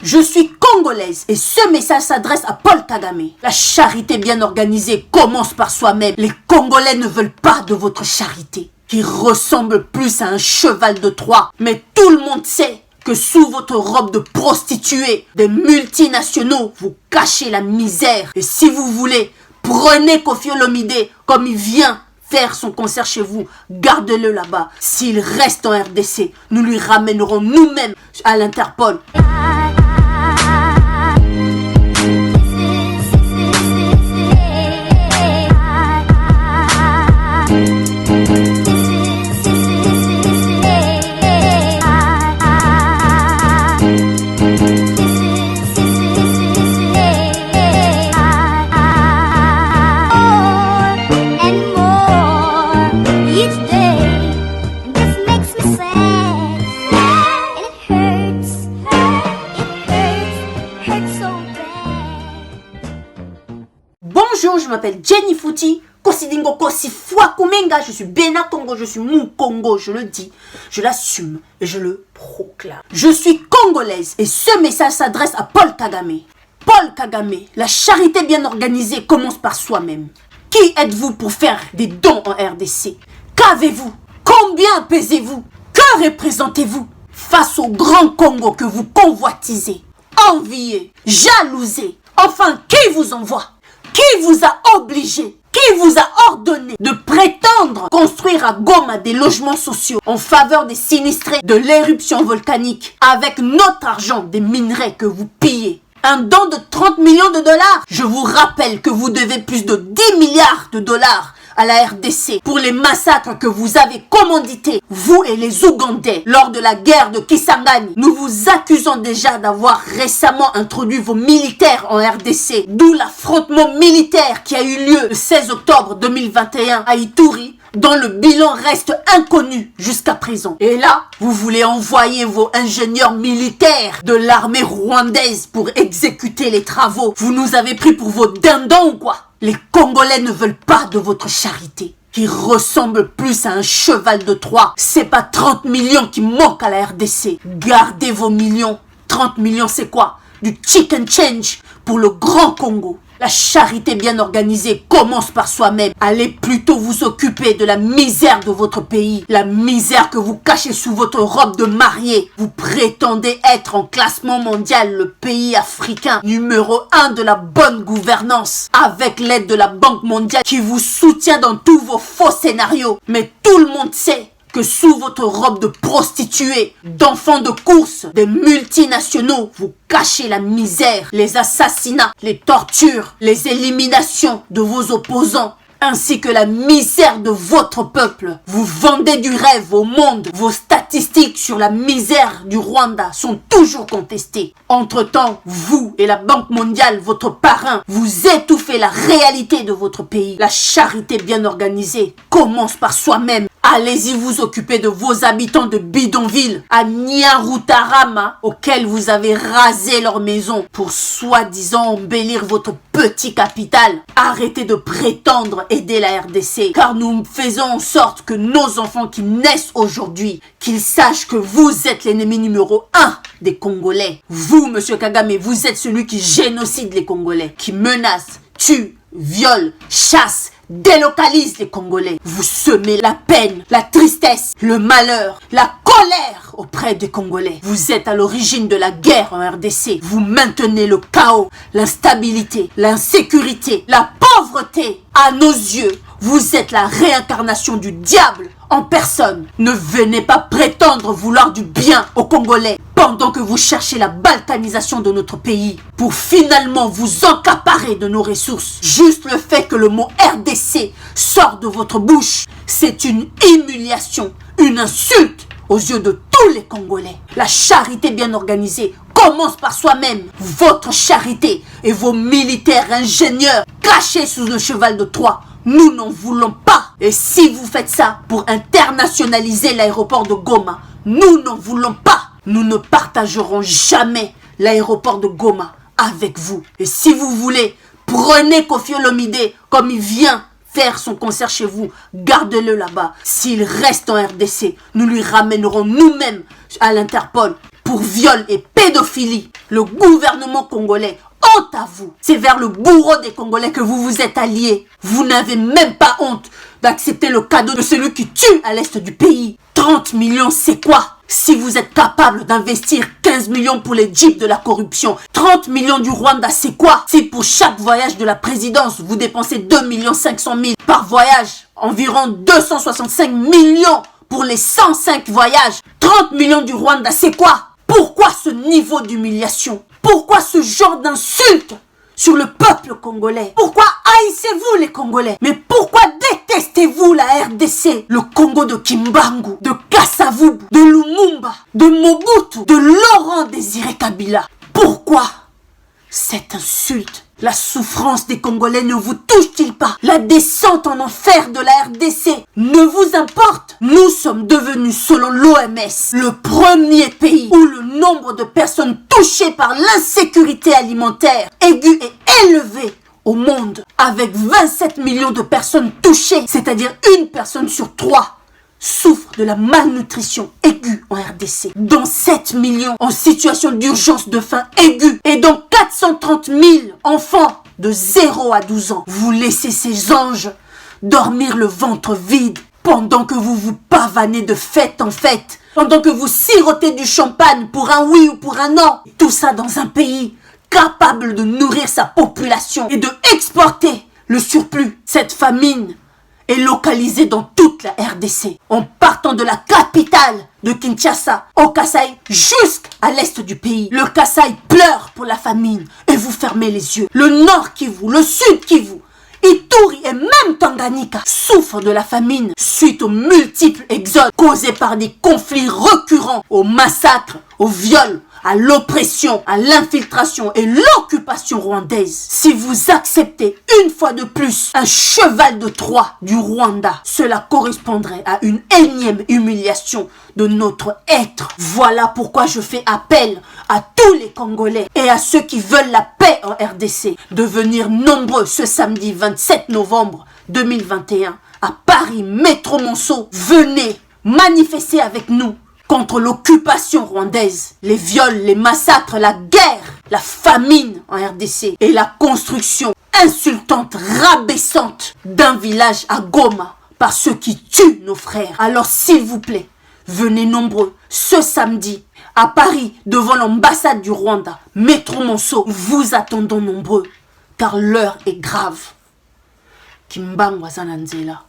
Je suis congolaise et ce message s'adresse à Paul Kagame. La charité bien organisée commence par soi-même. Les Congolais ne veulent pas de votre charité, qui ressemble plus à un cheval de Troie. Mais tout le monde sait que sous votre robe de prostituée, des multinationaux, vous cachez la misère. Et si vous voulez, prenez Koffi Olomide comme il vient faire son concert chez vous, gardez-le là-bas. S'il reste en RDC, nous lui ramènerons nous-mêmes à l'Interpol. Bonjour, je m'appelle Jenny Fouti, Kosidingo Kosi Fwa Kumenga, je suis Bena Congo, je suis Mou Congo, je le dis, je l'assume et je le proclame. Je suis congolaise et ce message s'adresse à Paul Kagame. Paul Kagame, la charité bien organisée commence par soi-même. Qui êtes-vous pour faire des dons en RDC? Qu'avez-vous? Combien pesez-vous? Que représentez-vous face au grand Congo que vous convoitisez, enviez, jalousez? Enfin, qui vous envoie? Qui vous a obligé, qui vous a ordonné de prétendre construire à Goma des logements sociaux en faveur des sinistrés de l'éruption volcanique avec notre argent des minerais que vous pillez? Un don de 30 millions de dollars. Je vous rappelle que vous devez plus de 10 milliards de dollars à la RDC pour les massacres que vous avez commandités, vous et les Ougandais, lors de la guerre de Kisangani. Nous vous accusons déjà d'avoir récemment introduit vos militaires en RDC, d'où l'affrontement militaire qui a eu lieu le 16 octobre 2021 à Ituri, dont le bilan reste inconnu jusqu'à présent. Et là, vous voulez envoyer vos ingénieurs militaires de l'armée rwandaise pour exécuter les travaux. Vous nous avez pris pour vos dindons ou quoi? Les Congolais ne veulent pas de votre charité, qui ressemble plus à un cheval de Troie. C'est pas 30 millions qui manquent à la RDC. Gardez vos millions. 30 millions, c'est quoi? Du chicken change pour le grand Congo. La charité bien organisée commence par soi-même. Allez plutôt vous occuper de la misère de votre pays. La misère que vous cachez sous votre robe de mariée. Vous prétendez être en classement mondial le pays africain numéro 1 de la bonne gouvernance. Avec l'aide de la Banque mondiale qui vous soutient dans tous vos faux scénarios. Mais tout le monde sait que sous votre robe de prostituée, d'enfants de course, des multinationaux, vous cachez la misère, les assassinats, les tortures, les éliminations de vos opposants, ainsi que la misère de votre peuple. Vous vendez du rêve au monde. Vos statistiques sur la misère du Rwanda sont toujours contestées. Entre-temps, vous et la Banque mondiale, votre parrain, vous étouffez la réalité de votre pays. La charité bien organisée commence par soi-même. Allez-y vous occuper de vos habitants de bidonville à Nyarutarama, auxquels vous avez rasé leur maison pour soi-disant embellir votre petit capital. Arrêtez de prétendre aider la RDC, car nous faisons en sorte que nos enfants qui naissent aujourd'hui, qu'ils sachent que vous êtes l'ennemi numéro 1 des Congolais. Vous, monsieur Kagame, vous êtes celui qui génocide les Congolais, qui menace, tue, viole, chasse, délocalise les Congolais. Vous semez la peine, la tristesse, le malheur, la colère auprès des Congolais. Vous êtes à l'origine de la guerre en RDC. Vous maintenez le chaos, l'instabilité, l'insécurité, la pauvreté. À nos yeux, vous êtes la réincarnation du diable en personne. Ne venez pas prétendre vouloir du bien aux Congolais pendant que vous cherchez la balkanisation de notre pays pour finalement vous accaparer de nos ressources. Juste le fait que le mot RDC sort de votre bouche, c'est une humiliation, une insulte aux yeux de tous les Congolais. La charité bien organisée commence par soi-même. Votre charité et vos militaires ingénieurs cachés sous le cheval de Troie, nous n'en voulons pas. Et si vous faites ça pour internationaliser l'aéroport de Goma, nous n'en voulons pas. Nous ne partagerons jamais l'aéroport de Goma avec vous. Et si vous voulez, prenez Koffi Olomide comme il vient faire son concert chez vous. Gardez-le là-bas. S'il reste en RDC, nous lui ramènerons nous-mêmes à l'Interpol. pour viol et pédophilie. Le gouvernement congolais, honte à vous. C'est vers le bourreau des Congolais que vous vous êtes alliés. Vous n'avez même pas honte d'accepter le cadeau de celui qui tue à l'est du pays. 30 millions, c'est quoi? Si vous êtes capable d'investir 15 millions pour les jeeps de la corruption, 30 millions du Rwanda, c'est quoi? Si pour chaque voyage de la présidence, vous dépensez 2 500 000 par voyage, environ 265 millions pour les 105 voyages, 30 millions du Rwanda, c'est quoi? Pourquoi ce niveau d'humiliation? Pourquoi ce genre d'insulte sur le peuple congolais? Pourquoi haïssez-vous les Congolais? Mais pourquoi détestez-vous la RDC? Le Congo de Kimbangu, de Kasavubu, de Lumumba, de Mobutu, de Laurent Désiré Kabila. Pourquoi cette insulte? La souffrance des Congolais ne vous touche-t-il pas? La descente en enfer de la RDC ne vous importe? Nous sommes devenus, selon l'OMS, le premier pays où le nombre de personnes touchées par l'insécurité alimentaire aiguë et élevée au monde, avec 27 millions de personnes touchées, c'est-à-dire une personne sur 3 souffre de la malnutrition aiguë en RDC, dont 7 millions en situation d'urgence de faim aiguë et dont 430 000 enfants de 0 à 12 ans. Vous laissez ces anges dormir le ventre vide pendant que vous vous pavanez de fête en fête, pendant que vous sirotez du champagne pour un oui ou pour un non. Tout ça dans un pays capable de nourrir sa population et de exporter le surplus. Cette famine est localisée dans toute la RDC, en partant de la capitale de Kinshasa au Kasaï jusqu'à l'est du pays. Le Kasaï pleure pour la famine et vous fermez les yeux. Le nord Kivu, le sud Kivu, Ituri et même Tanganyika souffrent de la famine suite aux multiples exodes causés par des conflits récurrents, aux massacres, aux viols, à l'oppression, à l'infiltration et l'occupation rwandaise. Si vous acceptez une fois de plus un cheval de Troie du Rwanda, cela correspondrait à une énième humiliation de notre être. Voilà pourquoi je fais appel à tous les Congolais et à ceux qui veulent la paix en RDC de venir nombreux ce samedi 27 novembre 2021 à Paris, Métro Monceau. Venez manifester avec nous contre l'occupation rwandaise, les viols, les massacres, la guerre, la famine en RDC et la construction insultante, rabaissante d'un village à Goma par ceux qui tuent nos frères. Alors s'il vous plaît, venez nombreux ce samedi à Paris devant l'ambassade du Rwanda, Métro Monceau. Vous attendons nombreux car l'heure est grave. Kimbangu Zananzela.